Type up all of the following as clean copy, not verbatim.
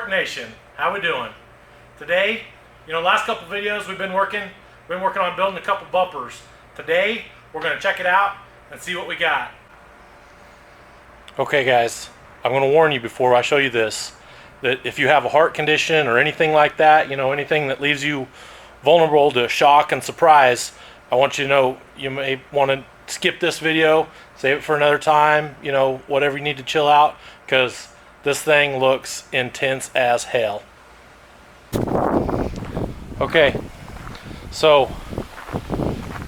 Nation, how we doing? Today, last couple videos we've been working on building a couple bumpers. Today, we're going to check it out and see what we got. Okay guys, I'm going to warn you before I show you this, that if you have a heart condition or anything like that, anything that leaves you vulnerable to shock and surprise, I want you to know you may want to skip this video, save it for another time, whatever you need to chill out, because this thing looks intense as hell. Okay, so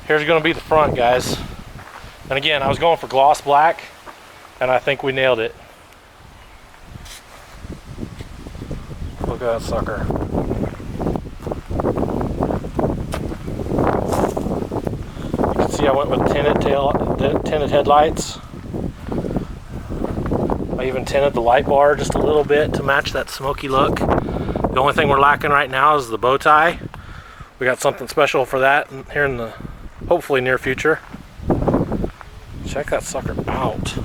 here's going to be the front, guys. And again, I was going for gloss black, and I think we nailed it. Look at that sucker. You can see I went with tinted headlights. I even tinted the light bar just a little bit to match that smoky look. The only thing we're lacking right now is the bow tie. We got something special for that here in the hopefully near future. Check that sucker out.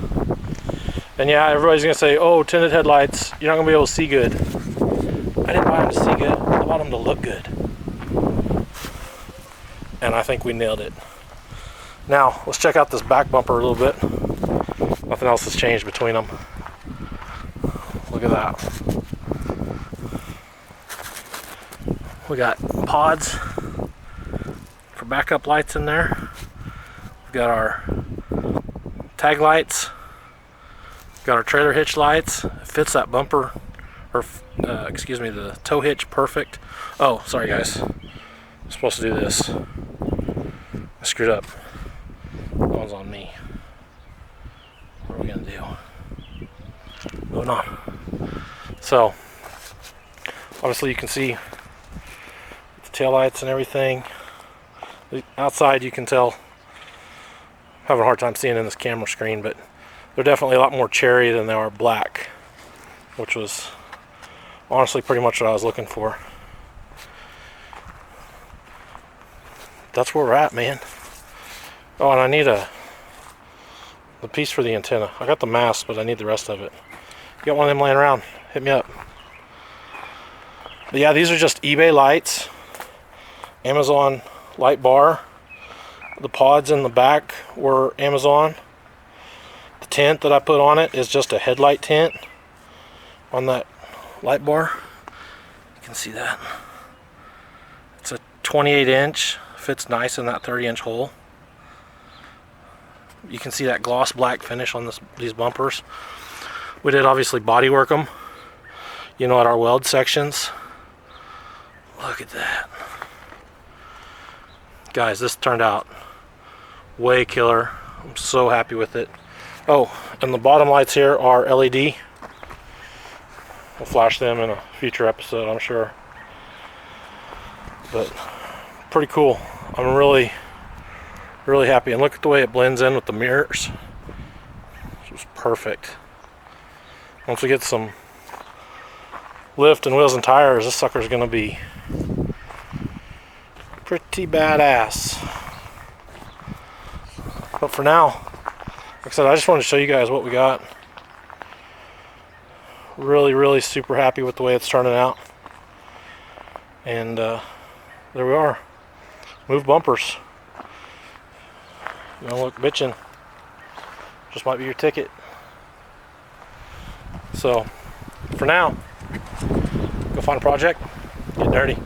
And yeah, everybody's gonna say, oh, tinted headlights, you're not gonna be able to see good. I didn't buy them to see good, I bought them to look good. And I think we nailed it. Now, let's check out this back bumper a little bit. Nothing else has changed between them. Look at that. We got pods for backup lights in there. We've got our tag lights. We've got our trailer hitch lights. It fits that bumper, or excuse me, the tow hitch perfect. Oh, sorry guys. I'm supposed to do this. I screwed up. That one's on me. What are we gonna do? Moving on. So, obviously you can see the tail lights and everything. Outside you can tell, I'm having a hard time seeing in this camera screen, but they're definitely a lot more cherry than they are black, which was honestly pretty much what I was looking for. That's where we're at, man. Oh, and I need the piece for the antenna. I got the mast, but I need the rest of it. You got one of them laying around, hit me up. But yeah, these are just eBay lights. Amazon light bar. The pods in the back were Amazon. The tint that I put on it is just a headlight tint on that light bar. You can see that. It's a 28 inch. Fits nice in that 30-inch hole. You can see that gloss black finish on these bumpers. We did obviously body work them, at our weld sections. Look at that. Guys, this turned out way killer. I'm so happy with it. Oh, and the bottom lights here are LED. We'll flash them in a future episode, I'm sure. But pretty cool. I'm really happy. And look at the way it blends in with the mirrors. It was perfect. Once we get some lift and wheels and tires, this sucker's gonna be pretty badass. But for now, like I said, I just wanted to show you guys what we got. Really super happy with the way it's turning out. And there we are. Move bumpers. You don't look bitching. Just might be your ticket. So, for now, go find a project, get dirty.